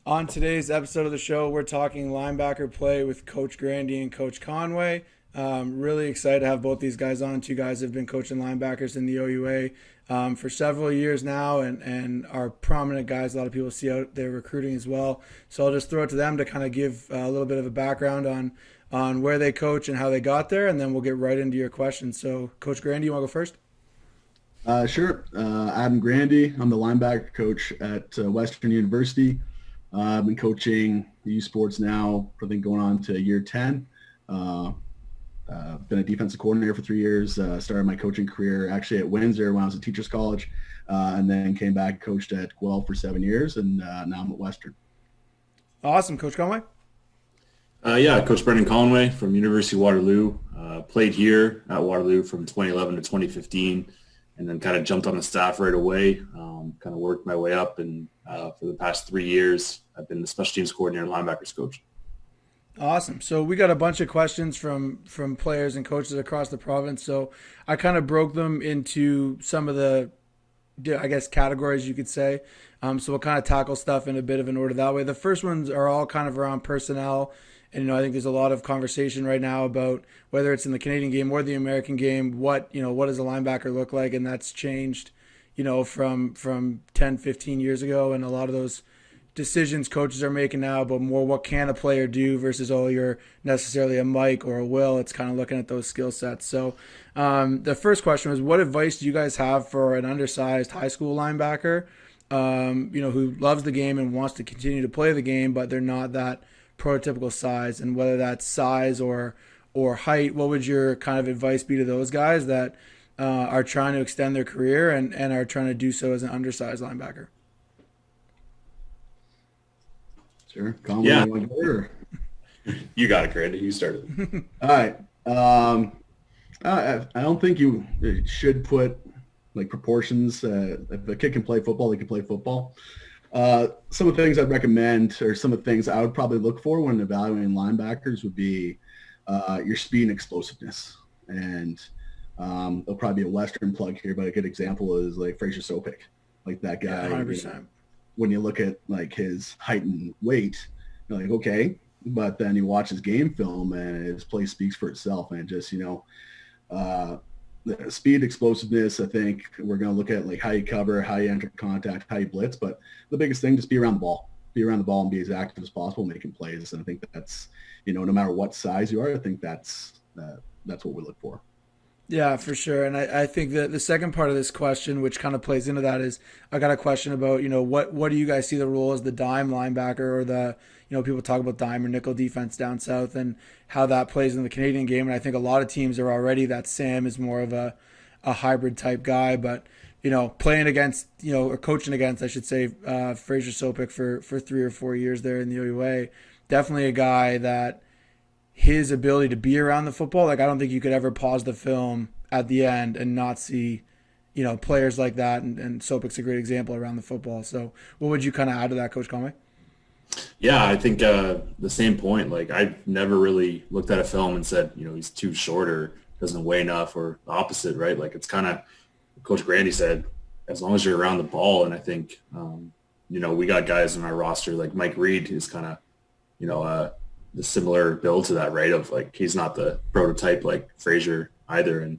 On today's episode of the show, we're talking linebacker play with Coach Grandy and Coach Conway. Really excited to have both these guys on. Two guys have been coaching linebackers in the OUA for several years now and are prominent guys a lot of people see out there recruiting as well. So I'll just throw it to them to kind of give a little bit of a background on where they coach and how they got there, and then we'll get right into your questions. So, Coach Grandy, you want to go first? Sure. I'm Grandy. I'm the linebacker coach at Western University. I've been coaching U sports now, I think going on to year 10. Uh, been a defensive coordinator for 3 years. Started my coaching career actually at Windsor when I was at Teachers College, and then came back and coached at Guelph for 7 years, and now I'm at Western. Awesome, Coach Conway. Yeah, Coach Brendan Conway from University of Waterloo. Played here at Waterloo from 2011 to 2015, and then kind of jumped on the staff right away. Kind of worked my way up, and for the past 3 years, I've been the special teams coordinator and linebackers coach. Awesome. So we got a bunch of questions from players and coaches across the province. So I kind of broke them into some of the, I guess, categories you could say. So we'll kind of tackle stuff in a bit of an order that way. The first ones are all kind of around personnel. And, I think there's a lot of conversation right now about whether it's in the Canadian game or the American game, what does a linebacker look like? And that's changed, from 10, 15 years ago. And a lot of those decisions coaches are making now, but more what can a player do versus, oh, you're necessarily a Mike or a Will. It's kind of looking at those skill sets. So the first question was, what advice do you guys have for an undersized high school linebacker, who loves the game and wants to continue to play the game, but they're not that prototypical size? And whether that's size or height, what would your kind of advice be to those guys that are trying to extend their career and are trying to do so as an undersized linebacker? Sure. Conway, Yeah, you want to go or? you got it, Grandy. You started. All right. I don't think you should put like proportions. If a kid can play football, they can play football. Some of the things I'd recommend, or some of the things I would probably look for when evaluating linebackers, would be your speed and explosiveness. And there'll probably be a Western plug here, but a good example is like Fraser Sopik, like that Yeah, guy. 100%. When you look at like his height and weight, you're like, okay, but then you watch his game film and his play speaks for itself. And just, the speed, explosiveness, I think we're going to look at like how you cover, how you enter contact, how you blitz. But the biggest thing, just be around the ball. Be around the ball and be as active as possible, making plays. And I think that's, no matter what size you are, I think that's what we look for. Yeah, for sure. And I think that the second part of this question, which kind of plays into that, is I got a question about, what do you guys see the role as the dime linebacker, or the, people talk about dime or nickel defense down south, and how that plays in the Canadian game. And I think a lot of teams are already that Sam is more of a hybrid type guy, but, playing against, or coaching against, I should say, Fraser Sopik for 3 or 4 years there in the OUA, definitely a guy that his ability to be around the football, like I don't think you could ever pause the film at the end and not see, players like that. And Sopik's a great example around the football. So what would you kind of add to that, Coach Conway? Yeah, I think the same point. Like, I've never really looked at a film and said, he's too short or doesn't weigh enough, or the opposite, right? Like, it's kind of, Coach Grandy said, as long as you're around the ball. And I think, we got guys in our roster, like Mike Reed, who's kind of, the similar build to that, right? Of like, he's not the prototype like Frazier either, and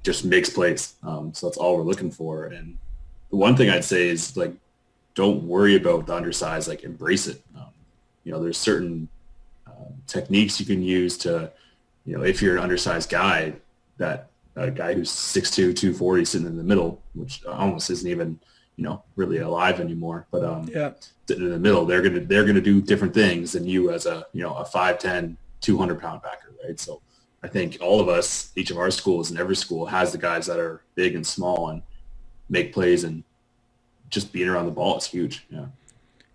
just makes plays. So that's all we're looking for. And the one thing I'd say is, like, don't worry about the undersize, like, embrace it. There's certain techniques you can use to, if you're an undersized guy, that a guy who's 6'2", 240 sitting in the middle, which almost isn't even, really alive anymore. But Yeah. sitting in the middle, they're gonna do different things than you as a 5'10", 200-pound backer, right? So I think all of us, each of our schools and every school has the guys that are big and small and make plays, and just being around the ball is huge. Yeah.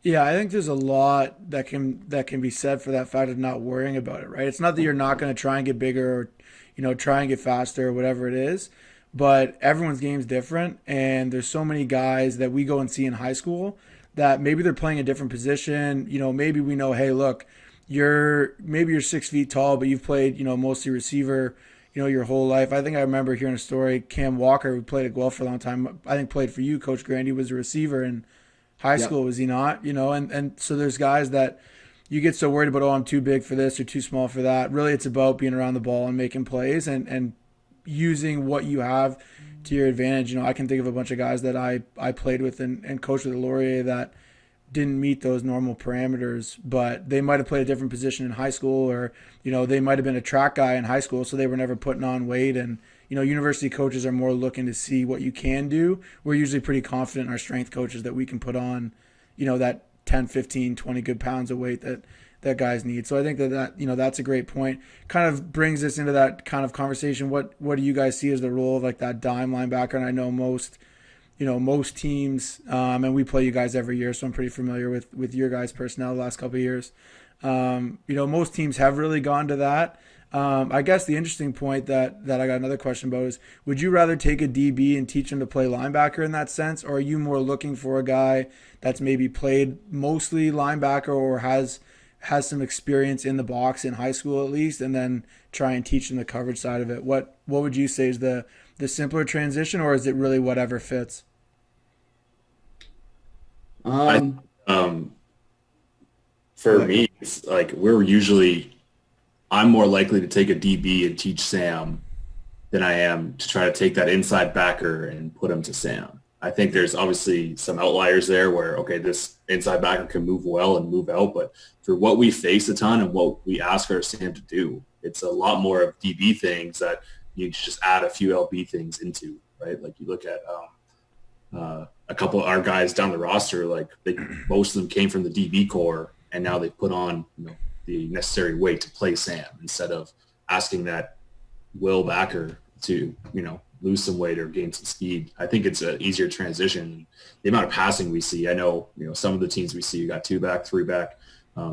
Yeah, I think there's a lot that can be said for that fact of not worrying about it, right? It's not that you're not going to try and get bigger, or try and get faster or whatever it is, but everyone's game's different, and there's so many guys that we go and see in high school that maybe they're playing a different position. Maybe we know, hey, look, you're 6 feet tall, but you've played, mostly receiver, your whole life. I think I remember hearing a story. Cam Walker, who played at Guelph for a long time, I think played for you, Coach Grandy, was a receiver in high Yep. school, was he not? And so there's guys that you get so worried about, oh, I'm too big for this or too small for that. Really, it's about being around the ball and making plays and using what you have to your advantage. I can think of a bunch of guys that I played with and coached with at Laurier that didn't meet those normal parameters, but they might have played a different position in high school, or they might have been a track guy in high school, so they were never putting on weight. And university coaches are more looking to see what you can do. We're usually pretty confident in our strength coaches that we can put on that 10, 15, 20 good pounds of weight that guys need. So I think that that's a great point. Kind of brings us into that kind of conversation. What do you guys see as the role of like that dime linebacker? And I know most teams, and we play you guys every year, so I'm pretty familiar with your guys' personnel the last couple of years. Most teams have really gone to that. I guess the interesting point that I got another question about is, would you rather take a DB and teach him to play linebacker in that sense, or are you more looking for a guy that's maybe played mostly linebacker or has some experience in the box in high school at least, and then try and teach him the coverage side of it? What would you say is the simpler transition, or is it really whatever fits? I For me, it's like I'm more likely to take a DB and teach Sam than I am to try to take that inside backer and put him to Sam. I think there's obviously some outliers there where, okay, this inside backer can move well and move out, but for what we face a ton and what we ask our Sam to do, it's a lot more of DB things that you just add a few LB things into, right? Like you look at a couple of our guys down the roster, like most of them came from the DB core, and now they put on the necessary weight to play Sam instead of asking that Will backer to lose some weight or gain some speed. I think it's an easier transition. The amount of passing we see, I know some of the teams we see, you got 2-back, 3-back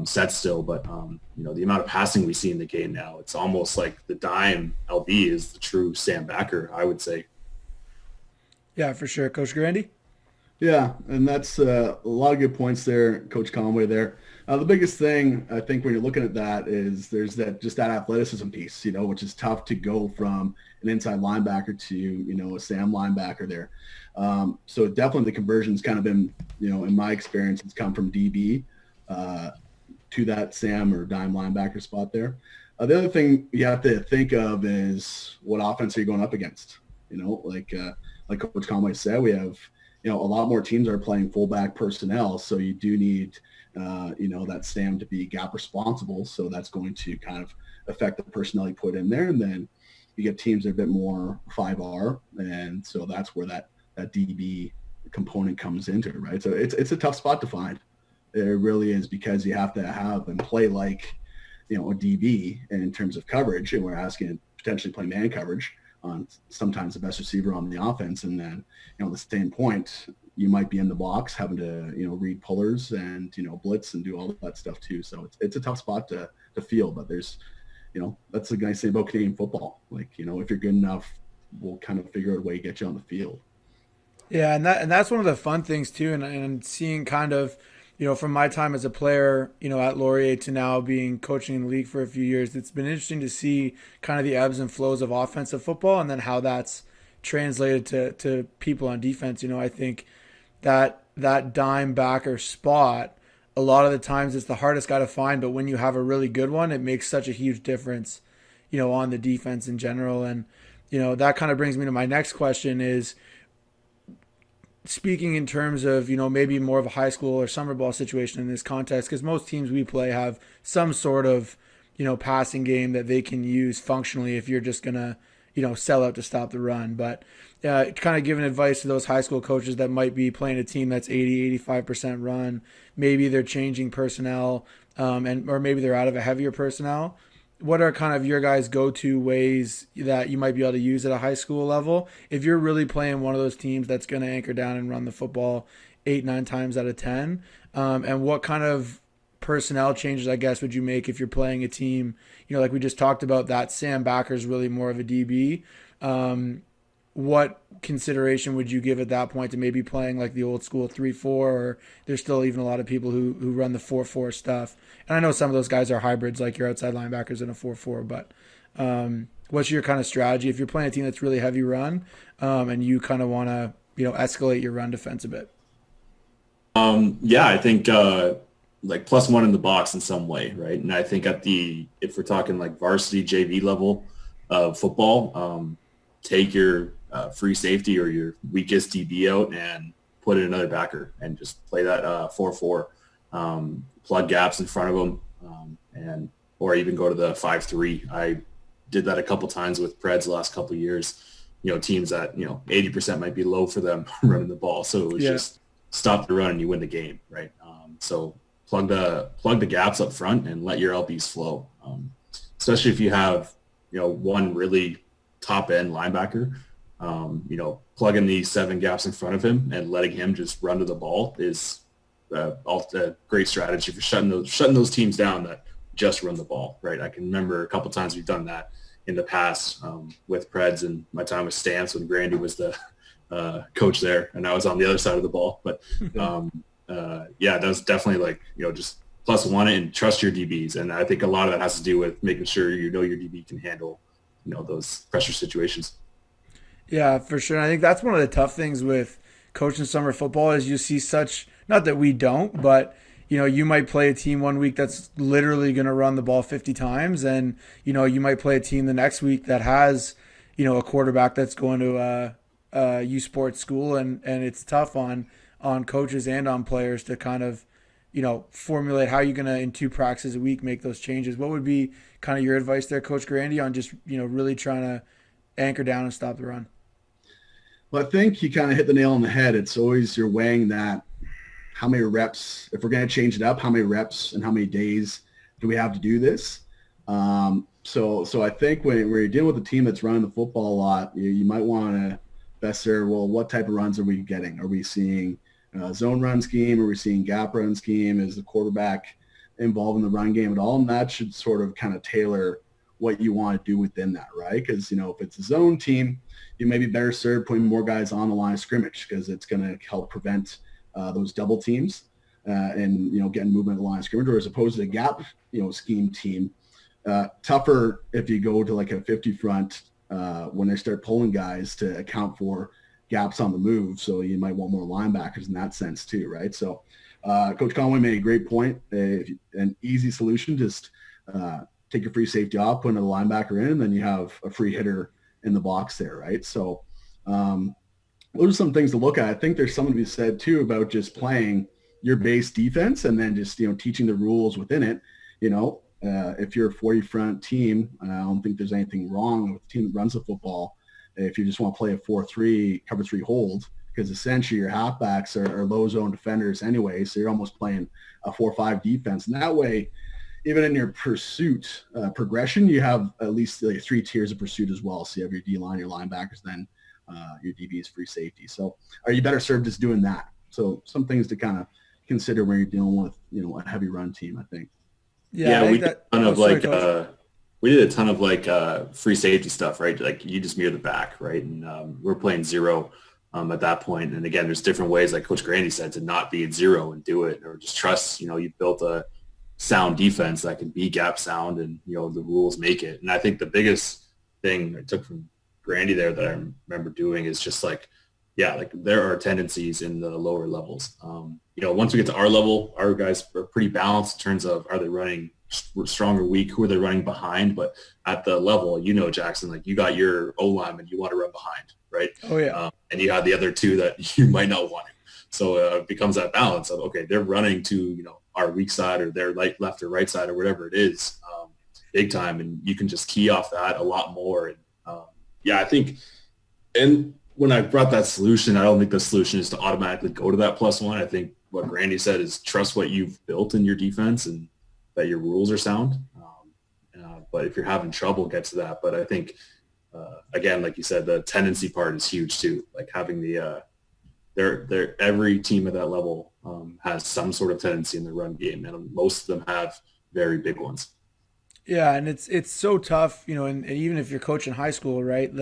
sets still, but the amount of passing we see in the game now, it's almost like the dime LB is the true Sam backer, I would say. Yeah, for sure. Coach Grandy? Yeah, and that's a lot of good points there, Coach Conway there. The biggest thing I think when you're looking at that is there's that athleticism piece, which is tough to go from an inside linebacker to, a Sam linebacker there. So definitely the conversion's kind of been, in my experience, it's come from DB to that Sam or dime linebacker spot there. The other thing you have to think of is what offense are you going up against? Like Coach Conway said, we have, a lot more teams are playing fullback personnel, so you do need, that Sam to be gap responsible. So that's going to kind of affect the personnel you put in there. And then you get teams that are a bit more 5R, and so that's where that DB component comes into it, right? So it's a tough spot to find. It really is, because you have to have and play like, a DB in terms of coverage, and we're asking potentially play man coverage on sometimes the best receiver on the offense. And then, at the same point, you might be in the box having to, read pullers and, blitz and do all that stuff too. So it's a tough spot to feel, but there's, that's the nice thing about Canadian football. Like, if you're good enough, we'll kind of figure out a way to get you on the field. Yeah, and that's one of the fun things too, and seeing kind of, from my time as a player, at Laurier to now being coaching in the league for a few years, it's been interesting to see kind of the ebbs and flows of offensive football, and then how that's translated to people on defense. I think that dime backer spot, a lot of the times it's the hardest guy to find, but when you have a really good one, it makes such a huge difference, on the defense in general. And, that kind of brings me to my next question is, speaking in terms of, maybe more of a high school or summer ball situation in this context, because most teams we play have some sort of, passing game that they can use functionally if you're just going to, sell out to stop the run. But kind of giving advice to those high school coaches that might be playing a team that's 80-85% run, maybe they're changing personnel, or maybe they're out of a heavier personnel. What are kind of your guys' go-to ways that you might be able to use at a high school level if you're really playing one of those teams that's going to anchor down and run the football 8-9 times out of 10? And what kind of personnel changes, I guess, would you make if you're playing a team, like we just talked about, that Sam backer is really more of a DB? What consideration would you give at that point to maybe playing like the old school 3-4, or there's still even a lot of people who run the 4-4 stuff? And I know some of those guys are hybrids, like your outside linebackers in a 4-4, but what's your kind of strategy if you're playing a team that's really heavy run, and you kind of want to, escalate your run defense a bit? Yeah, I think like +1 in the box in some way, right? And I think if we're talking like varsity JV level of football, take your free safety or your weakest DB out and put in another backer and just play that 4-4, plug gaps in front of them, and or even go to the 5-3. I did that a couple times with Preds the last couple of years. Teams that 80% might be low for them running the ball, so it was just stop the run and you win the game, right? So plug the gaps up front and let your LBs flow. Especially if you have one really top end linebacker, plugging these 7 gaps in front of him and letting him just run to the ball is a great strategy for shutting those teams down that just run the ball, right? I can remember a couple times we've done that in the past with Preds and my time with Stamps when Grandy was the coach there and I was on the other side of the ball. But yeah, that was definitely like, just +1 and trust your DBs. And I think a lot of that has to do with making sure your DB can handle, those pressure situations. Yeah, for sure. I think that's one of the tough things with coaching summer football is you see such, not that we don't, but you might play a team one week that's literally going to run the ball 50 times. And, you might play a team the next week that has, a quarterback that's going to U Sports school. And it's tough on coaches and on players to kind of, formulate how you're going to, in 2 practices a week, make those changes. What would be kind of your advice there, Coach Grandy, on just, really trying to anchor down and stop the run? Well, I think you kind of hit the nail on the head. It's always you're weighing that. How many reps, if we're going to change it up, how many reps and how many days do we have to do this? So I think when you're dealing with a team that's running the football a lot, you might want to best serve, well, what type of runs are we getting? Are we seeing zone run scheme? Are we seeing gap run scheme? Is the quarterback involved in the run game at all? And that should sort of kind of tailor what you want to do within that, right? Because, if it's a zone team, you may be better served putting more guys on the line of scrimmage because it's going to help prevent those double teams and, getting movement at the line of scrimmage, or as opposed to a gap, scheme team. Tougher if you go to like a 50 front when they start pulling guys to account for gaps on the move. So you might want more linebackers in that sense too, right? So Coach Conway made a great point. An easy solution, just take your free safety off, put another linebacker in, and then you have a free hitter in the box there, right? So those are some things to look at. I think there's something to be said too about just playing your base defense and then just, teaching the rules within it. If you're a 40 front team, I don't think there's anything wrong with the team that runs the football. If you just want to play a 4-3, cover 3 hold, because essentially your halfbacks are low zone defenders anyway. So you're almost playing a 4-5 defense. And that way, even in your pursuit progression, you have at least like 3 tiers of pursuit as well. So you have your D-line, your linebackers, then your DB is free safety. So are you better served just doing that? So some things to kind of consider when you're dealing with, a heavy run team, I think. Yeah, we did a ton of like free safety stuff, right? Like you just mirror the back, right? And we're playing zero at that point. And again, there's different ways, like Coach Grandy said, to not be at zero and do it, or just trust, you've built a sound defense that can be gap sound and, the rules make it. And I think the biggest thing I took from Grandy there that I remember doing is just like, yeah, like there are tendencies in the lower levels. Once we get to our level, our guys are pretty balanced in terms of, are they running strong or weak? Who are they running behind? But at the level, Jackson, like you got your O-lineman you want to run behind, right? Oh, yeah. And you have the other 2 that you might not want to. So it becomes that balance of, okay, they're running to, our weak side or their left or right side or whatever it is, big time. And you can just key off that a lot more. And yeah, I think, and when I brought that solution, I don't think the solution is to automatically go to that +1. I think what Grandy said is trust what you've built in your defense and that your rules are sound. But if you're having trouble, get to that. But I think, again, like you said, the tendency part is huge too. Like having the every team at that level has some sort of tendency in the run game, and most of them have very big ones. Yeah, and it's so tough, and even if you're coaching high school, right,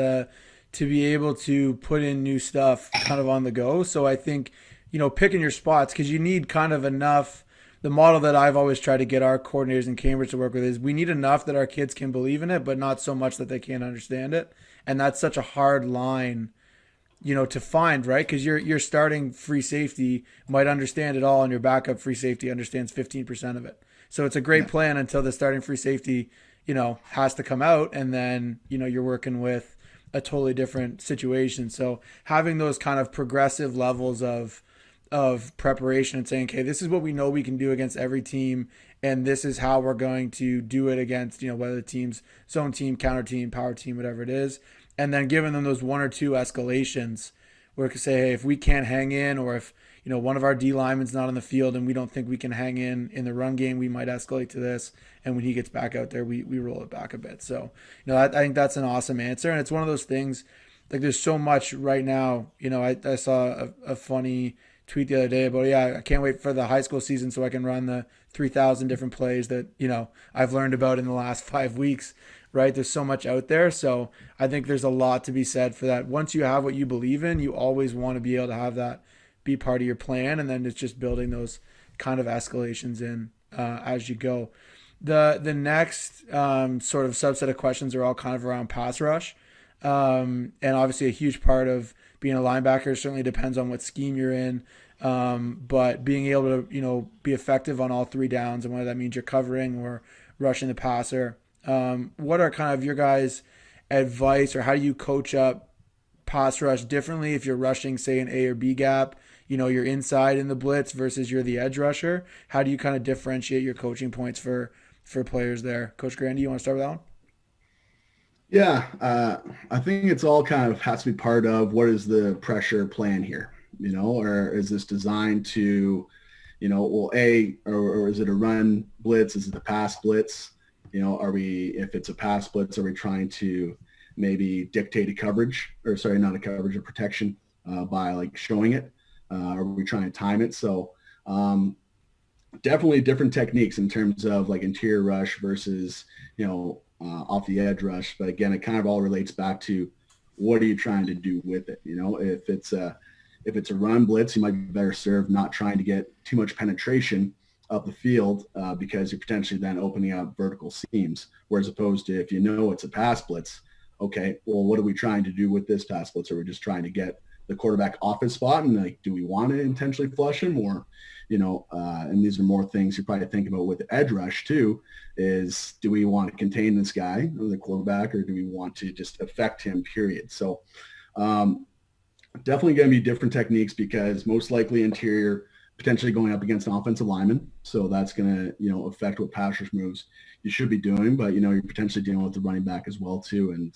to be able to put in new stuff kind of on the go. So I think, picking your spots, because you need kind of enough. The model that I've always tried to get our coordinators in Cambridge to work with is we need enough that our kids can believe in it, but not so much that they can't understand it. And that's such a hard line to find, right? Because your starting free safety might understand it all, and your backup free safety understands 15% of it. So it's a great plan until the starting free safety, has to come out, and then you're working with a totally different situation. So having those kind of progressive levels of preparation and saying, okay, this is what we know we can do against every team, and this is how we're going to do it against, whether the team's zone team, counter team, power team, whatever it is. And then giving them those one or two escalations where it could say, hey, if we can't hang in, or if, one of our D linemen's not on the field and we don't think we can hang in the run game, we might escalate to this. And when he gets back out there, we roll it back a bit. So, I think that's an awesome answer. And it's one of those things, like there's so much right now. I saw a funny tweet the other day about, I can't wait for the high school season so I can run the 3,000 different plays that, I've learned about in the last 5 weeks, right? There's so much out there. So I think there's a lot to be said for that. Once you have what you believe in, you always want to be able to have that be part of your plan. And then it's just building those kind of escalations in as you go. The next sort of subset of questions are all kind of around pass rush. And obviously a huge part of being a linebacker certainly depends on what scheme you're in. But being able to, be effective on all three downs, and whether that means you're covering or rushing the passer. What are kind of your guys' advice, or how do you coach up pass rush differently if you're rushing, say, an A or B gap? You're inside in the blitz versus you're the edge rusher. How do you kind of differentiate your coaching points for players there? Coach Grandy, you want to start with that one? Yeah, I think it's all kind of has to be part of what is the pressure plan here, or is this designed to, or is it a run blitz? Is it a pass blitz? If it's a pass blitz, are we trying to maybe dictate a coverage, not a coverage, a protection by like showing it? Are we trying to time it? So definitely different techniques in terms of like interior rush versus, off the edge rush. But again, it kind of all relates back to what are you trying to do with it? If it's a run blitz, you might be better served not trying to get too much penetration up the field because you're potentially then opening up vertical seams. Whereas opposed to if it's a pass blitz, okay, well, what are we trying to do with this pass blitz? Are we just trying to get the quarterback off his spot, and like, do we want to intentionally flush him, or, and these are more things you're probably thinking about with the edge rush too, is do we want to contain this guy or the quarterback, or do we want to just affect him, period? So definitely going to be different techniques, because most likely interior potentially going up against an offensive lineman. So that's going to, affect what pass rush moves you should be doing, but, you're potentially dealing with the running back as well too. And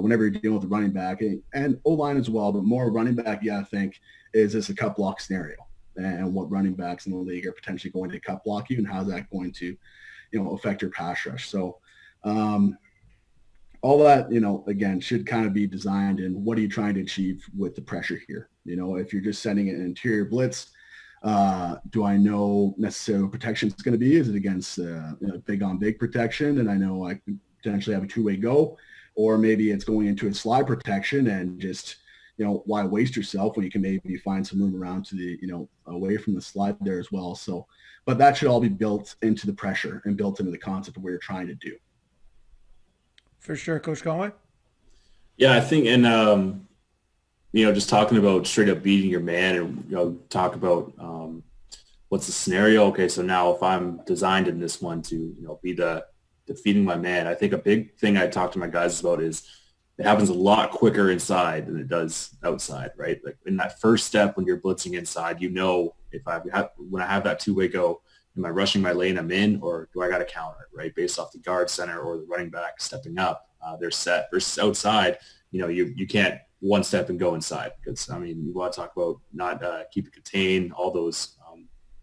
whenever you're dealing with the running back and O-line as well, but more running back, you got to think, is this a cut block scenario? And what running backs in the league are potentially going to cut block you, and how's that going to, affect your pass rush? So all that, again, should kind of be designed in what are you trying to achieve with the pressure here? If you're just sending an interior blitz, do I know necessarily what protection is going to be? Is it against big on big protection, and I know I could potentially have a two-way go? Or maybe it's going into a slide protection, and just, why waste yourself when you can maybe find some room around to the, away from the slide there as well. So, but that should all be built into the pressure and built into the concept of what you're trying to do. For sure. Coach Conway? Yeah, I think, and, just talking about straight up beating your man, and, talk about what's the scenario. Okay, so now if I'm designed in this one to, be the defeating my man, I think a big thing I talk to my guys about is it happens a lot quicker inside than it does outside, right? Like in that first step when you're blitzing inside, if when I have that two-way go, am I rushing my lane I'm in, or do I got to counter it, right? Based off the guard center or the running back stepping up, they're set versus outside. You can't one step and go inside, because you want to talk about not keep it contained, all those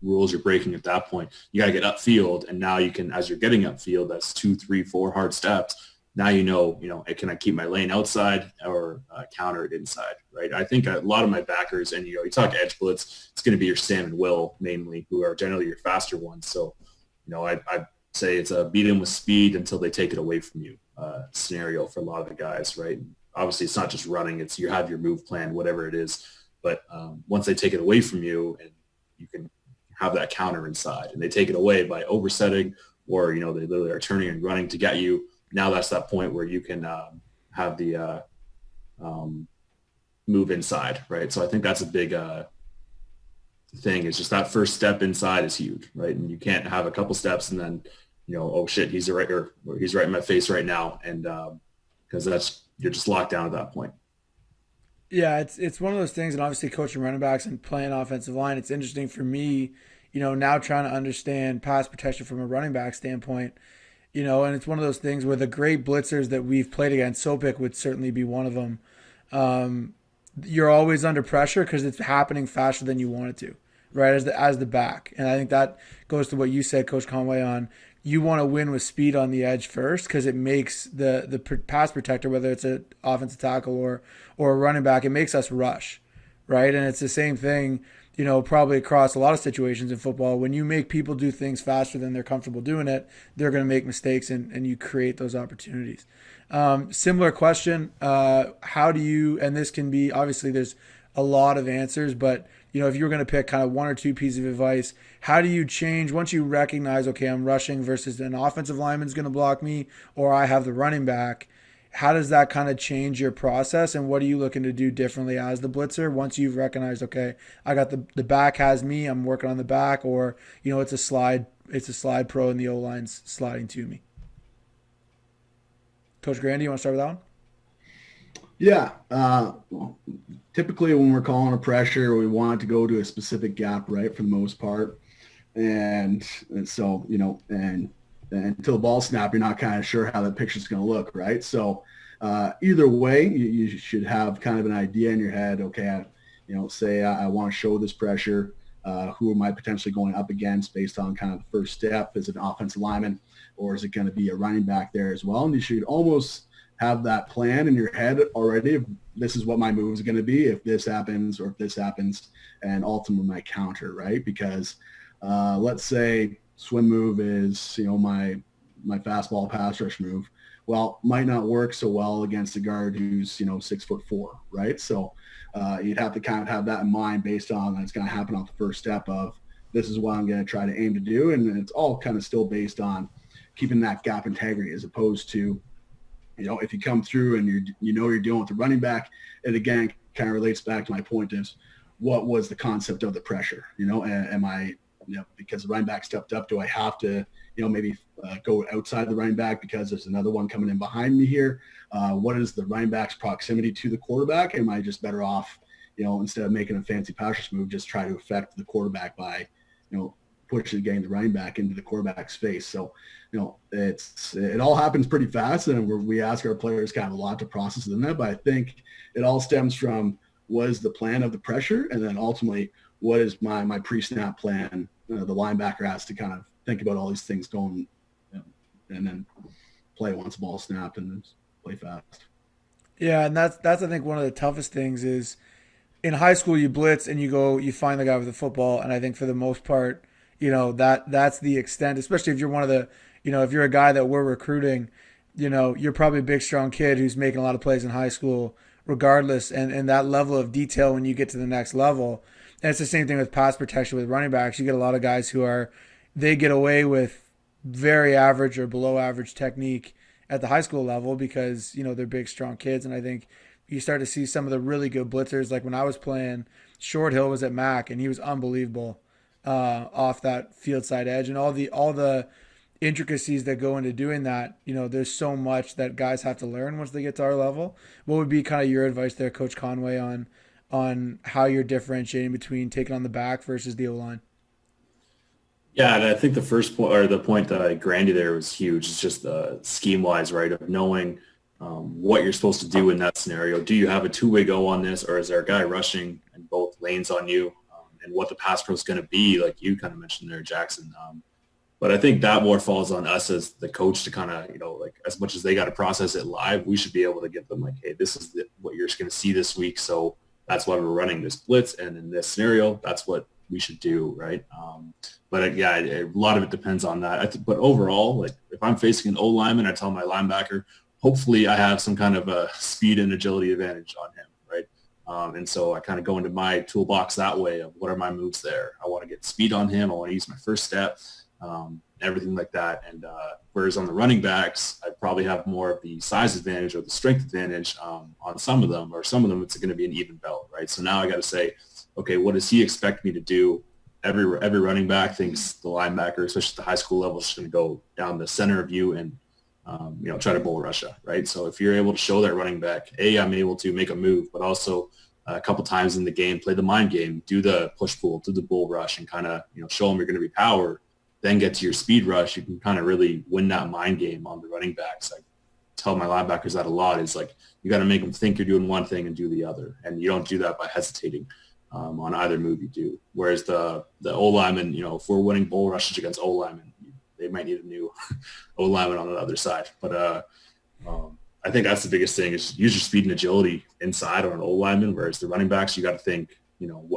rules you're breaking at that point. You got to get upfield, and now you can, as you're getting upfield, that's 2, 3, 4 hard steps. Now can I keep my lane outside or counter it inside, right? I think a lot of my backers, and you talk edge blitz, it's going to be your Sam and Will mainly, who are generally your faster ones. So, I'd say it's a beat them with speed until they take it away from you scenario for a lot of the guys, right? Obviously, it's not just running; it's you have your move plan, whatever it is. But once they take it away from you, and you can have that counter inside, and they take it away by oversetting, or they literally are turning and running to get you. Now that's that point where you can have the move inside, right? So I think that's a big thing, is just that first step inside is huge, right? And you can't have a couple steps and then, oh shit, he's right, or he's right in my face right now. And because you're just locked down at that point. Yeah, it's one of those things, and obviously coaching running backs and playing offensive line, it's interesting for me, now trying to understand pass protection from a running back standpoint, and it's one of those things where the great blitzers that we've played against, Sopik would certainly be one of them. You're always under pressure because it's happening faster than you want it to, right? As the back, and I think that goes to what you said, Coach Conway, on you want to win with speed on the edge first because it makes the pass protector, whether it's an offensive tackle or a running back, it makes us rush, right? And it's the same thing, probably across a lot of situations in football. When you make people do things faster than they're comfortable doing it, they're going to make mistakes, and you create those opportunities. Similar question, how do you, and this can be, obviously there's a lot of answers, but if you were going to pick kind of one or two pieces of advice, how do you change once you recognize, okay, I'm rushing versus an offensive lineman's going to block me, or I have the running back? How does that kind of change your process, and what are you looking to do differently as the blitzer once you've recognized, okay, I got the back has me, I'm working on the back, or it's a slide pro and the O-line's sliding to me? Coach Grandy, you want to start with that one? Yeah. Typically when we're calling a pressure, we want to go to a specific gap, right, for the most part. And so, and until the ball snap, you're not kind of sure how that picture's going to look, right? So either way, you should have kind of an idea in your head, okay, say I want to show this pressure. Who am I potentially going up against based on kind of the first step? Is it an offensive lineman, or is it going to be a running back there as well? And you should almost have that plan in your head already. This is what my move is going to be if this happens, or if this happens, and ultimately my counter, right? Because let's say swim move is, my fastball pass rush move. Well, might not work so well against a guard who's, 6'4", right? So you'd have to kind of have that in mind based on that's going to happen on the first step of this is what I'm going to try to aim to do. And it's all kind of still based on keeping that gap integrity, as opposed to, if you come through and you're dealing with the running back, it again kind of relates back to my point is what was the concept of the pressure? Am I, because the running back stepped up, do I have to, maybe go outside the running back because there's another one coming in behind me here? What is the running back's proximity to the quarterback? Am I just better off, instead of making a fancy pass move, just try to affect the quarterback by, pushing, getting the running back into the quarterback's face? So, it all happens pretty fast, and we ask our players kind of a lot to process in that. But I think it all stems from what is the plan of the pressure, and then ultimately what is my pre-snap plan. The linebacker has to kind of think about all these things going, and then play once the ball snapped, and then play fast. Yeah, and that's I think one of the toughest things is in high school you blitz and you find the guy with the football, and I think for the most part, that's the extent, especially if you're one of the, if you're a guy that we're recruiting, you're probably a big, strong kid who's making a lot of plays in high school regardless. And that level of detail when you get to the next level. And it's the same thing with pass protection with running backs. You get a lot of guys they get away with very average or below average technique at the high school level because, they're big, strong kids. And I think you start to see some of the really good blitzers. Like when I was playing, Short Hill was at Mac and he was unbelievable off that field side edge, and all the intricacies that go into doing that. There's so much that guys have to learn once they get to our level. What would be kind of your advice there, Coach Conway, on how you're differentiating between taking on the back versus the O-line? Yeah, and I think the first point, or the point that Grandy there was huge. It's just scheme-wise, right, of knowing what you're supposed to do in that scenario. Do you have a two-way go on this, or is there a guy rushing in both lanes on you? And what the pass pro is going to be, like you kind of mentioned there, Jackson. But I think that more falls on us as the coach to kind of, like as much as they got to process it live, we should be able to give them like, hey, this is what you're going to see this week. So that's why we're running this blitz. And in this scenario, that's what we should do, right? But yeah, a lot of it depends on that. But overall, like if I'm facing an O lineman, I tell my linebacker, hopefully I have some kind of a speed and agility advantage on him, right? And so I kind of go into my toolbox that way of what are my moves there. I want to get speed on him. I want to use my first step. everything like that. And whereas on the running backs, I probably have more of the size advantage or the strength advantage on some of them, or some of them it's going to be an even belt, right? So now I got to say, okay, what does he expect me to do? Every running back thinks the linebacker, especially at the high school level, is going to go down the center of you and try to bull rush you, right? So if you're able to show that running back, I'm able to make a move, but also a couple times in the game, play the mind game, do the push pull, do the bull rush, and kind of show them you're going to be power. Then get to your speed rush. You can kind of really win that mind game on the running backs. I tell my linebackers that a lot. Is like you got to make them think you're doing one thing and do the other, and you don't do that by hesitating on either move you do. Whereas the O lineman, if we're winning bull rushes against O linemen, they might need a new O lineman on the other side. But I think that's the biggest thing is use your speed and agility inside on an O lineman, whereas the running backs, you got to think,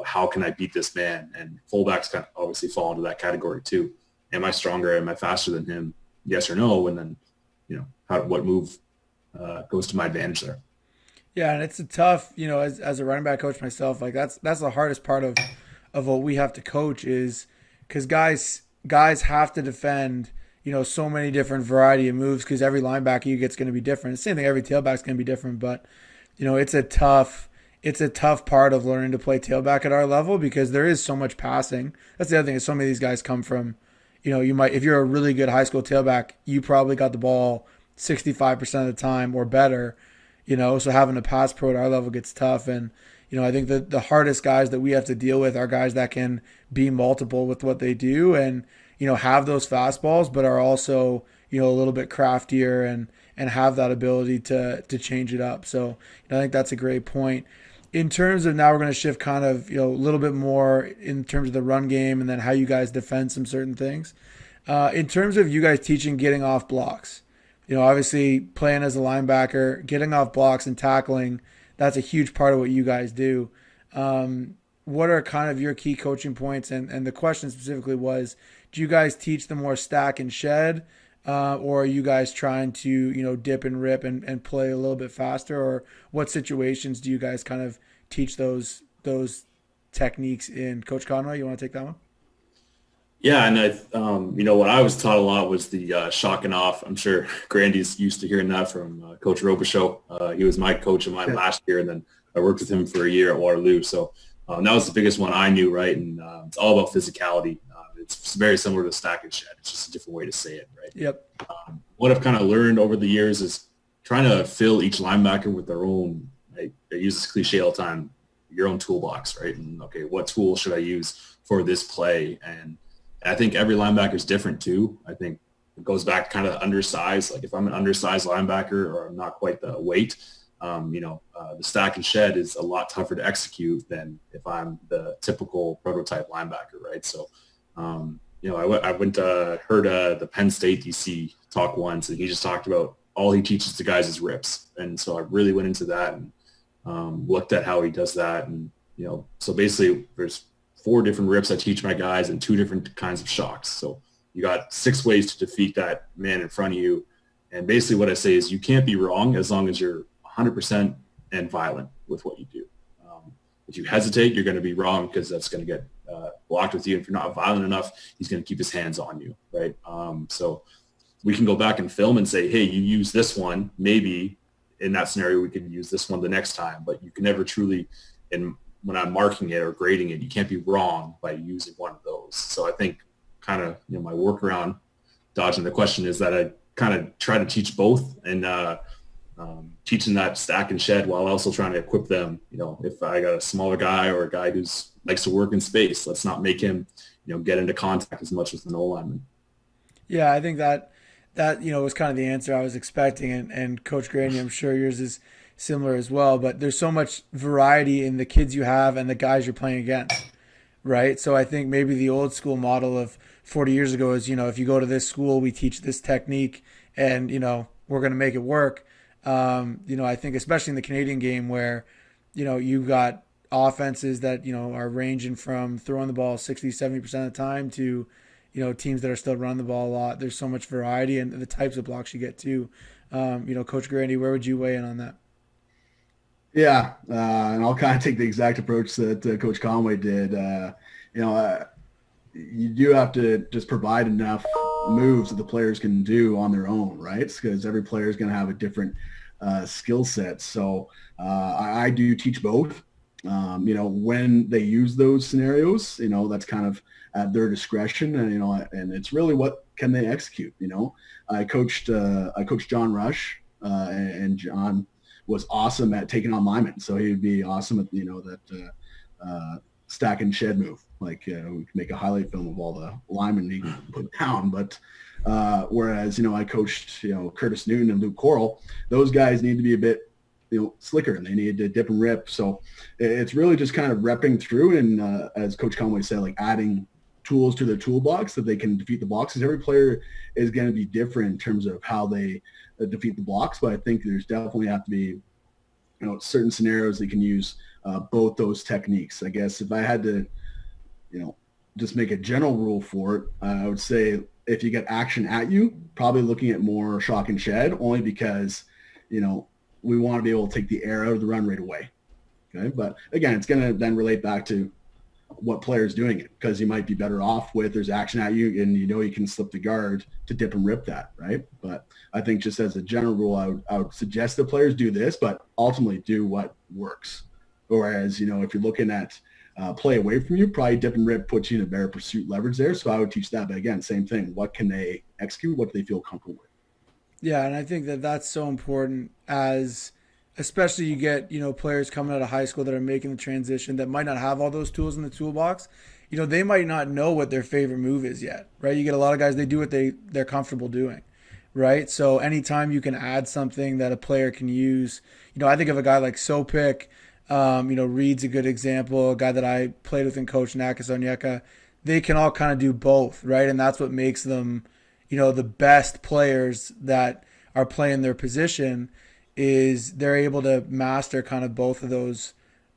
how can I beat this man? And fullbacks kind of obviously fall into that category too. Am I stronger? Am I faster than him? Yes or no? And then, what move goes to my advantage there? Yeah, and it's a tough, as a running back coach myself, like that's the hardest part of what we have to coach is because guys have to defend, so many different variety of moves because every linebacker you get's going to be different. The same thing, every tailback's going to be different, but it's a tough part of learning to play tailback at our level because there is so much passing. That's the other thing is so many of these guys come from, you might, if you're a really good high school tailback, you probably got the ball 65% of the time or better, so having a pass pro at our level gets tough. And, I think that the hardest guys that we have to deal with are guys that can be multiple with what they do and, have those fastballs, but are also, a little bit craftier and have that ability to change it up. So I think that's a great point. In terms of now we're going to shift kind of, a little bit more in terms of the run game and then how you guys defend some certain things. In terms of you guys teaching getting off blocks, obviously playing as a linebacker, getting off blocks and tackling, that's a huge part of what you guys do. What are kind of your key coaching points? And the question specifically was, do you guys teach the more stack and shed, or are you guys trying to, dip and rip and play a little bit faster? Or what situations do you guys kind of teach those techniques in? Coach Conway, you want to take that one? Yeah, and what I was taught a lot was the shock and off. I'm sure Grandy's used to hearing that from Coach Robichaux. He was my coach of mine last year, and then I worked with him for a year at Waterloo. So that was the biggest one I knew, right? And it's all about physicality. It's very similar to stack and shed. It's just a different way to say it, right? Yep. What I've kind of learned over the years is trying to fill each linebacker with their own, I use this cliche all the time, your own toolbox, right? And, okay, what tool should I use for this play? And I think every linebacker is different too. I think it goes back kind of undersized. Like if I'm an undersized linebacker or I'm not quite the weight, the stack and shed is a lot tougher to execute than if I'm the typical prototype linebacker, right? So, I went to heard the Penn State DC talk once, and he just talked about all he teaches the guys is rips, and so I really went into that and looked at how he does that, and so basically there's 4 different rips I teach my guys and 2 different kinds of shocks. So you got 6 ways to defeat that man in front of you, and basically what I say is you can't be wrong as long as you're 100% and violent with what you do. If you hesitate, you're going to be wrong because that's going to get blocked with you. If you're not violent enough, he's going to keep his hands on you, right? So we can go back and film and say, hey, you use this one. Maybe in that scenario, we can use this one the next time. But you can never truly, when I'm marking it or grading it, you can't be wrong by using one of those. So I think kind of, my workaround dodging the question is that I kind of try to teach both and teaching that stack and shed while also trying to equip them. If I got a smaller guy or a guy who's likes to work in space, let's not make him, get into contact as much with an O-lineman. Yeah, I think that was kind of the answer I was expecting. And Coach Grandy, I'm sure yours is similar as well. But there's so much variety in the kids you have and the guys you're playing against, right? So I think maybe the old school model of 40 years ago is, if you go to this school, we teach this technique and, we're going to make it work. I think especially in the Canadian game where, you got offenses that, are ranging from throwing the ball 60, 70% of the time to, teams that are still running the ball a lot. There's so much variety and the types of blocks you get too. Coach Grandy, where would you weigh in on that? Yeah, and I'll kind of take the exact approach that Coach Conway did. You do have to just provide enough moves that the players can do on their own, right? Because every player is going to have a different skill set. So I do teach both. When they use those scenarios, that's kind of at their discretion, and it's really what can they execute. I coached John Rush, and John was awesome at taking on linemen. So he would be awesome at that stack and shed move. Like we could make a highlight film of all the linemen he put down. But whereas I coached Curtis Newton and Luke Corral, those guys need to be a bit slicker, and they need to dip and rip. So it's really just kind of repping through, and as Coach Conway said, like adding tools to their toolbox that they can defeat the blocks. Every player is going to be different in terms of how they defeat the blocks, but I think there's definitely have to be certain scenarios they can use both those techniques. I guess if I had to just make a general rule for it, I would say if you get action at you, probably looking at more shock and shed, only because we want to be able to take the air out of the run right away. Okay. But again, it's going to then relate back to what player's doing it, because you might be better off with there's action at you and you can slip the guard to dip and rip that. Right. But I think just as a general rule, I would suggest that players do this, but ultimately do what works. Whereas, if you're looking at play away from you, probably dip and rip puts you in a better pursuit leverage there. So I would teach that. But again, same thing. What can they execute? What do they feel comfortable with? Yeah, and I think that that's so important, as especially you get, players coming out of high school that are making the transition that might not have all those tools in the toolbox. They might not know what their favorite move is yet, right? You get a lot of guys, they do what they're comfortable doing, right? So anytime you can add something that a player can use, I think of a guy like Sopik, Reed's a good example, a guy that I played with and coached, Nakas Onyeka. They can all kind of do both, right? And that's what makes them the best players that are playing their position, is they're able to master kind of both of those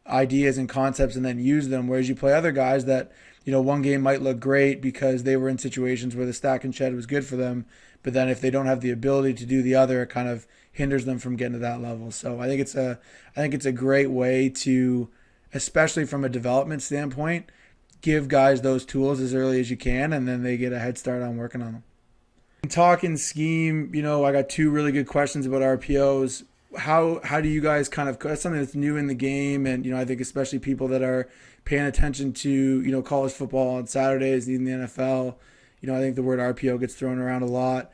ideas and concepts and then use them. Whereas you play other guys that, one game might look great because they were in situations where the stack and shed was good for them. But then if they don't have the ability to do the other, it kind of hinders them from getting to that level. So I think it's a great way to, especially from a development standpoint, give guys those tools as early as you can, and then they get a head start on working on them. Talking scheme, I got two really good questions about RPOs. How do you guys kind of, that's something that's new in the game, and I think especially people that are paying attention to college football on Saturdays, even the NFL, I think the word RPO gets thrown around a lot.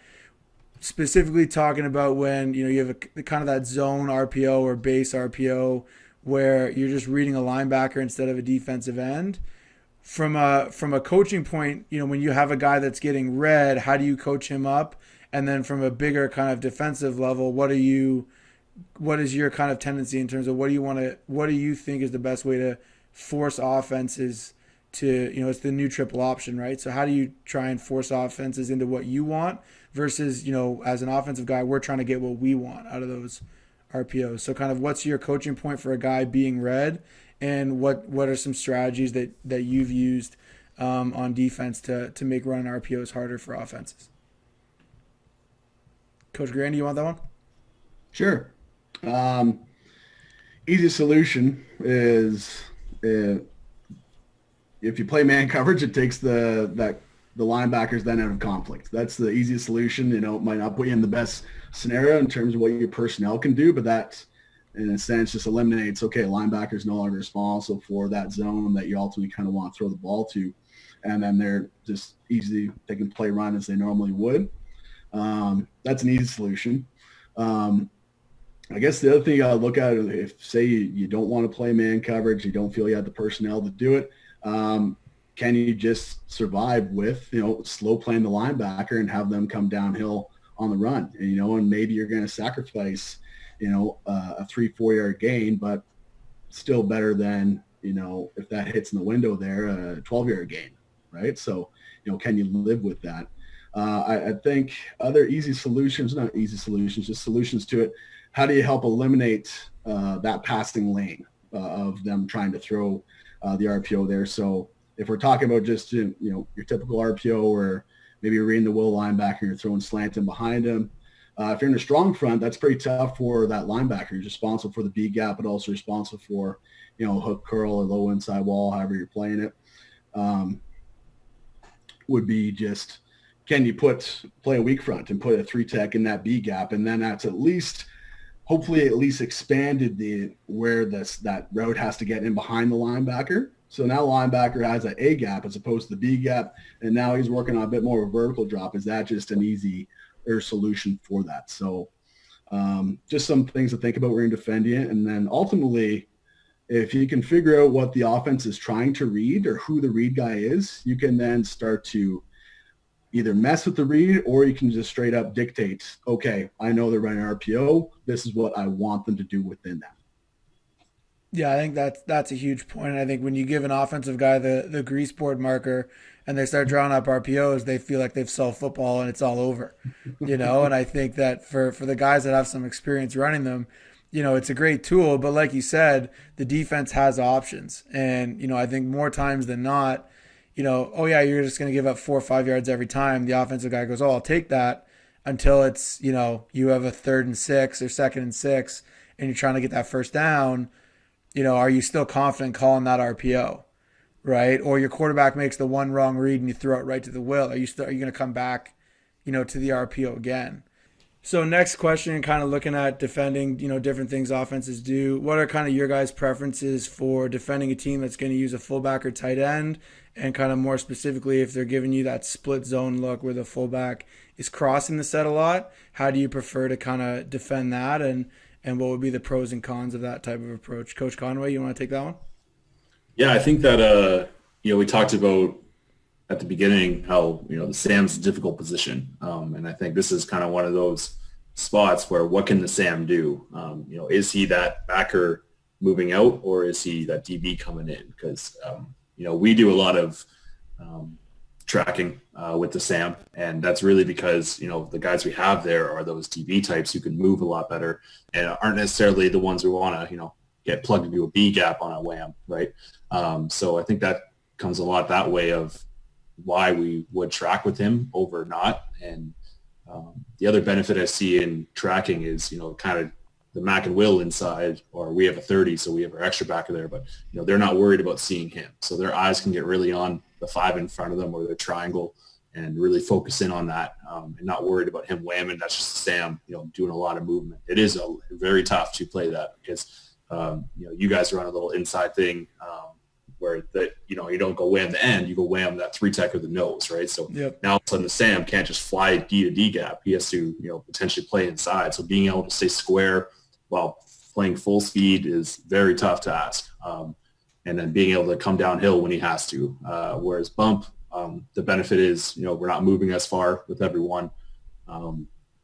Specifically talking about when you have a kind of that zone RPO or base RPO where you're just reading a linebacker instead of a defensive end. From a coaching point, when you have a guy that's getting read, how do you coach him up? And then from a bigger kind of defensive level, what is your kind of tendency in terms of what do you think is the best way to force offenses to, it's the new triple option, right? So how do you try and force offenses into what you want versus, as an offensive guy, we're trying to get what we want out of those RPOs. So kind of what's your coaching point for a guy being read? And what are some strategies that you've used on defense to make running RPOs harder for offenses? Coach Grandy, you want that one? Sure. Easy solution is if you play man coverage, it takes the linebackers then out of conflict. That's the easiest solution. It might not put you in the best scenario in terms of what your personnel can do, but that, in a sense, just eliminates, okay, linebackers no longer responsible for that zone that you ultimately kind of want to throw the ball to. And then they're just they can play run as they normally would. That's an easy solution. I guess the other thing you got to look at, if say you don't want to play man coverage, you don't feel you have the personnel to do it, can you just survive with, slow playing the linebacker and have them come downhill on the run? And maybe you're going to sacrifice a 3-4 yard gain, but still better than, if that hits in the window there, a 12-yard gain, right? So, can you live with that? I think other easy solutions, not easy solutions, just solutions to it. How do you help eliminate that passing lane of them trying to throw the RPO there? So if we're talking about just, your typical RPO where maybe you're reading the will linebacker, you're throwing slant in behind him. If you're in a strong front, that's pretty tough for that linebacker. You're responsible for the B gap, but also responsible for, hook curl or low inside wall, however you're playing it. Would be just, can you play a weak front and put a 3-tech in that B gap, and then that's hopefully at least expanded where that route has to get in behind the linebacker. So now linebacker has an A gap as opposed to the B gap, and now he's working on a bit more of a vertical drop. Is that just an easy solution for that? So just some things to think about when you're defending it. And then ultimately, if you can figure out what the offense is trying to read or who the read guy is, you can then start to either mess with the read, or you can just straight up dictate, okay, I know they're running RPO. This is what I want them to do within that. Yeah, I think that's a huge point. I think when you give an offensive guy the grease board marker and they start drawing up RPOs, they feel like they've solved football and it's all over, And I think that for the guys that have some experience running them, it's a great tool. But like you said, the defense has options, and I think more times than not, oh yeah, you're just going to give up 4 or 5 yards every time. The offensive guy goes, oh, I'll take that, until it's, you have a 3rd and 6 or 2nd and 6, and you're trying to get that first down. Are you still confident calling that RPO, right? Or your quarterback makes the one wrong read and you throw it right to the will. Are you going to come back, to the RPO again? So next question, kind of looking at defending, different things offenses do. What are kind of your guys' preferences for defending a team that's going to use a fullback or tight end? And kind of more specifically, if they're giving you that split zone look where the fullback is crossing the set a lot, how do you prefer to kind of defend that? And what would be the pros and cons of that type of approach? Coach Conway, you want to take that one? Yeah, I think that, we talked about at the beginning how, the Sam's a difficult position. And I think this is kind of one of those spots where what can the Sam do? Is he that backer moving out, or is he that DB coming in? Because, we do a lot of tracking with the Sam, and that's really because, the guys we have there are those DB types who can move a lot better and aren't necessarily the ones who want to, get plugged into a B gap on a wham, right? So I think that comes a lot that way of why we would track with him over not. And the other benefit I see in tracking is, kind of the Mac and Will inside, or we have a 30, so we have our extra backer there, but, they're not worried about seeing him. So their eyes can get really on the 5 in front of them or their triangle and really focus in on that, and not worried about him whamming. That's just Sam, doing a lot of movement. It is very tough to play that because, you guys run a little inside thing, where you don't go wham the end, you go wham that 3-tech or the nose, right? So Now all of a sudden the Sam can't just fly D to D gap. He has to, potentially play inside. So being able to stay square while playing full speed is very tough to ask. And then being able to come downhill when he has to. Whereas bump, the benefit is, we're not moving as far with everyone.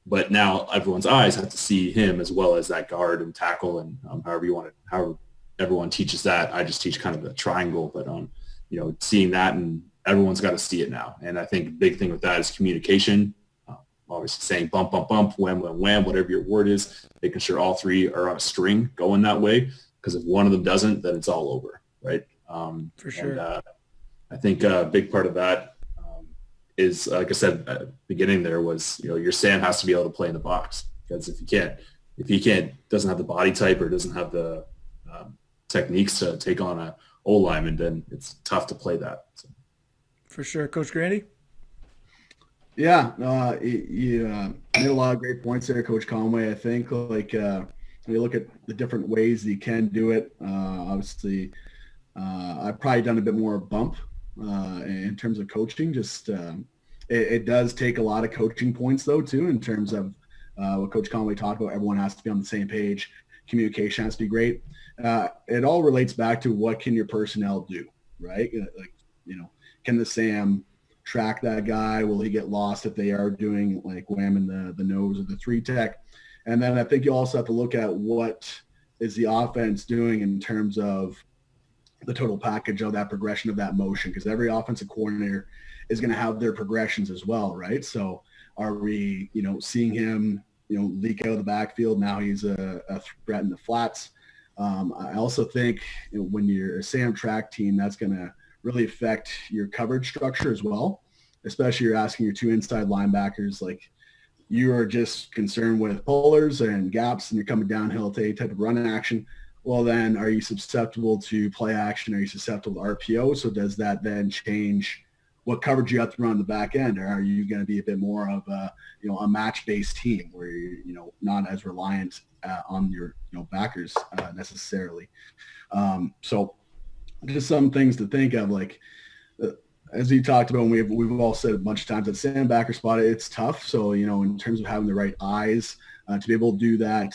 But now everyone's eyes have to see him as well as that guard and tackle, and however everyone teaches that. I just teach kind of the triangle, but seeing that, and everyone's got to see it now. And I think the big thing with that is communication. Obviously saying bump, bump, bump, wham, wham, wham, whatever your word is, making sure all 3 are on a string going that way. Because if one of them doesn't, then it's all over, right? For sure. And, I think a big part of that is, like I said at the beginning there, was, your Sam has to be able to play in the box. Because if he doesn't have the body type or doesn't have the techniques to take on a O-lineman, then it's tough to play that. So. For sure. Coach Grandy? Yeah, you made a lot of great points there, Coach Conway. I think when you look at the different ways you can do it, obviously I've probably done a bit more bump in terms of coaching. Just it does take a lot of coaching points though too, in terms of what Coach Conway talked about. Everyone has to be on the same page. Communication has to be great. It all relates back to what can your personnel do, right? Can the Sam track that guy? Will he get lost if they are doing like whamming the nose or the 3-tech? And then I think you also have to look at what is the offense doing in terms of the total package of that progression of that motion, because every offensive coordinator is going to have their progressions as well, right? So are we, seeing him, leak out of the backfield? Now he's a threat in the flats. I also think when you're a Sam track team, that's going to really affect your coverage structure as well, especially you're asking your 2 inside linebackers, like you are just concerned with pullers and gaps and you're coming downhill to a type of run action. Well, then are you susceptible to play action? Are you susceptible to RPO? So does that then change what coverage you have to run on the back end, or are you going to be a bit more of a match-based team where you're not as reliant on your backers necessarily. So just some things to think of, like as you talked about, and we've all said a bunch of times, that sandbacker spot, it's tough. So in terms of having the right eyes to be able to do that.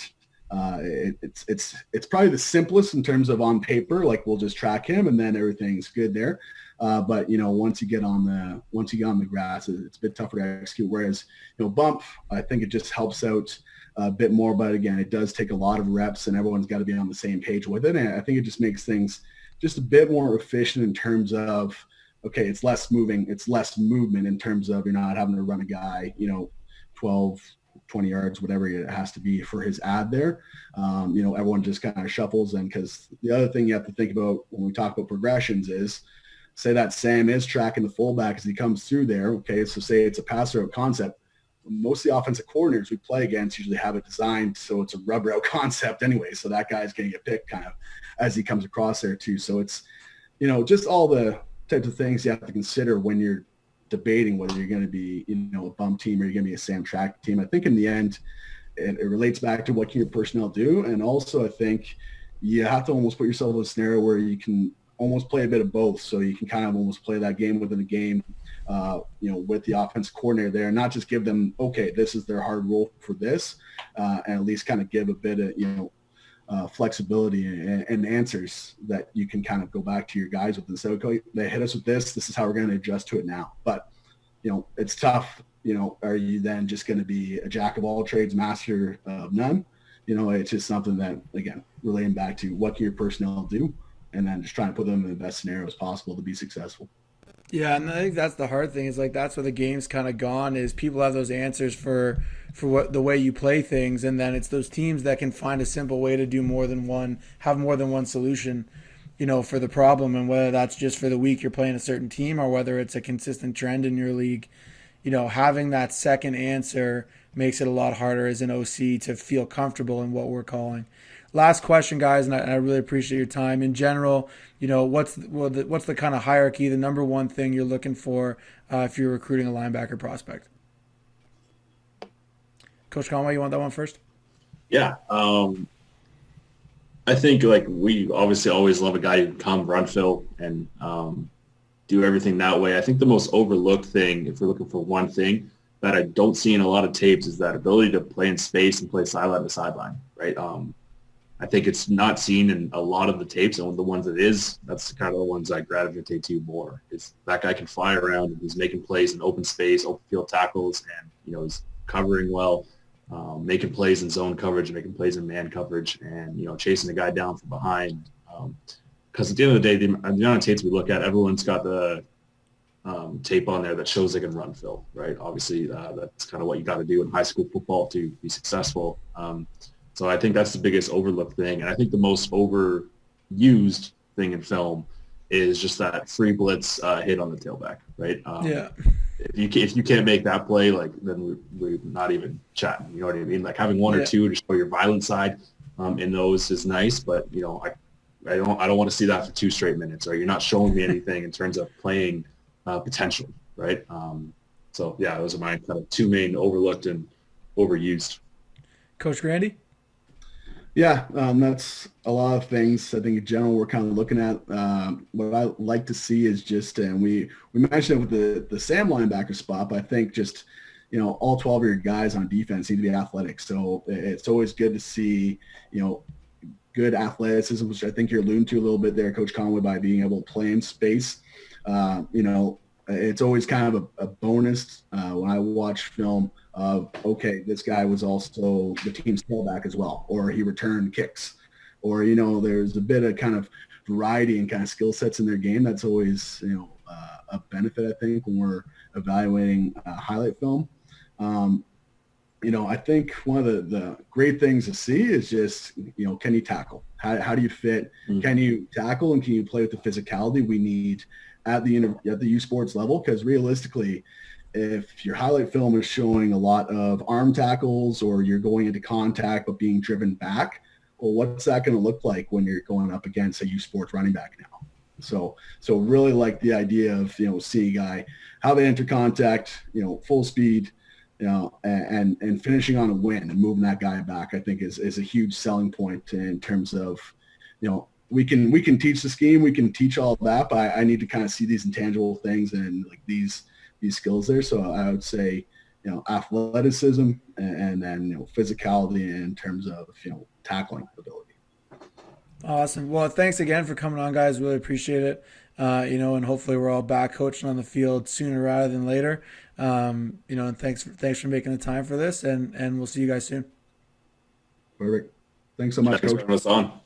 It's probably the simplest in terms of on paper, like we'll just track him and then everything's good there. But once you get on the grass, it's a bit tougher to execute. Whereas bump, I think it just helps out a bit more. But again, it does take a lot of reps, and everyone's got to be on the same page with it. And I think it just makes things just a bit more efficient in terms of, okay, it's less movement in terms of you're not having to run a guy 12, 20 yards, whatever it has to be for his ad there. Everyone just kind of shuffles in, because the other thing you have to think about when we talk about progressions is, say that Sam is tracking the fullback as he comes through there. Okay, so say it's a pass route concept. Most of the offensive coordinators we play against usually have it designed so it's a rub route concept anyway. So that guy's going to get picked kind of as he comes across there too. So it's, just all the types of things you have to consider when you're debating whether you're going to be, a bump team or you're going to be a Sam track team. I think in the end, it relates back to what can your personnel do. And also I think you have to almost put yourself in a scenario where you can almost play a bit of both. So you can kind of almost play that game within a game, with the offensive coordinator there, and not just give them, okay, this is their hard role for this, and at least kind of give a bit of, flexibility and answers that you can kind of go back to your guys with and say, okay, they hit us with this. This is how we're going to adjust to it now. But, it's tough. Are you then just going to be a jack of all trades, master of none? It's just something that, again, relating back to what can your personnel do, and then just trying to put them in the best scenario as possible to be successful. Yeah, and I think that's the hard thing, is like that's where the game's kind of gone, is people have those answers for what the way you play things, and then it's those teams that can find a simple way to do more than one, have more than one solution, for the problem, and whether that's just for the week you're playing a certain team or whether it's a consistent trend in your league, having that second answer makes it a lot harder as an OC to feel comfortable in what we're calling. Last question, guys, and I really appreciate your time. In general, what's the kind of hierarchy, the number one thing you're looking for if you're recruiting a linebacker prospect? Coach Conway, you want that one first? Yeah. I think we obviously always love a guy who can come run fill and do everything that way. I think the most overlooked thing, if we're looking for one thing that I don't see in a lot of tapes, is that ability to play in space and play sideline to sideline, right? I think it's not seen in a lot of the tapes, and the ones it is, that's kind of the ones I gravitate to more. Is that guy can fly around and he's making plays in open space, open field tackles, and he's covering well, making plays in zone coverage, making plays in man coverage, and chasing the guy down from behind. Because at the end of the day, the amount of tapes we look at, everyone's got the tape on there that shows they can run fill, right? Obviously, that's kind of what you got to do in high school football to be successful. So I think that's the biggest overlooked thing. And I think the most overused thing in film is just that free blitz hit on the tailback, right? Yeah. If you can't make that play, then we're not even chatting. You know what I mean? Like having one or two to show your violent side in those is nice, but I don't want to see that for 2 straight minutes. Right? You're not showing me anything in terms of playing potential, right? So yeah, those are my kind of 2 main overlooked and overused. Coach Grandy? Yeah, that's a lot of things. I think in general we're kind of looking at what I like to see is just, and we mentioned it with the Sam linebacker spot, but I think just, all 12 of your guys on defense need to be athletic. So it's always good to see, good athleticism, which I think you're alluding to a little bit there, Coach Conway, by being able to play in space. It's always kind of a bonus when I watch film of, okay, this guy was also the team's tailback as well, or he returned kicks, or, there's a bit of kind of variety and kind of skill sets in their game. That's always, a benefit, I think, when we're evaluating highlight film. I think one of the great things to see is just, can you tackle? How do you fit? Mm-hmm. Can you tackle, and can you play with the physicality we need at the U Sports level? Because realistically, if your highlight film is showing a lot of arm tackles, or you're going into contact but being driven back, well, what's that going to look like when you're going up against a U Sports running back now? So really like the idea of, seeing a guy, how they enter contact, full speed, and finishing on a win and moving that guy back, I think is a huge selling point in terms of, we can teach the scheme, we can teach all of that, but I need to kind of see these intangible things and like these skills there. So I would say, athleticism and then, physicality in terms of, tackling ability. Awesome. Well, thanks again for coming on, guys. Really appreciate it. And hopefully we're all back coaching on the field sooner rather than later. And thanks for making the time for this, and we'll see you guys soon. Perfect. Thanks so much, Thanks Coach. for having us on.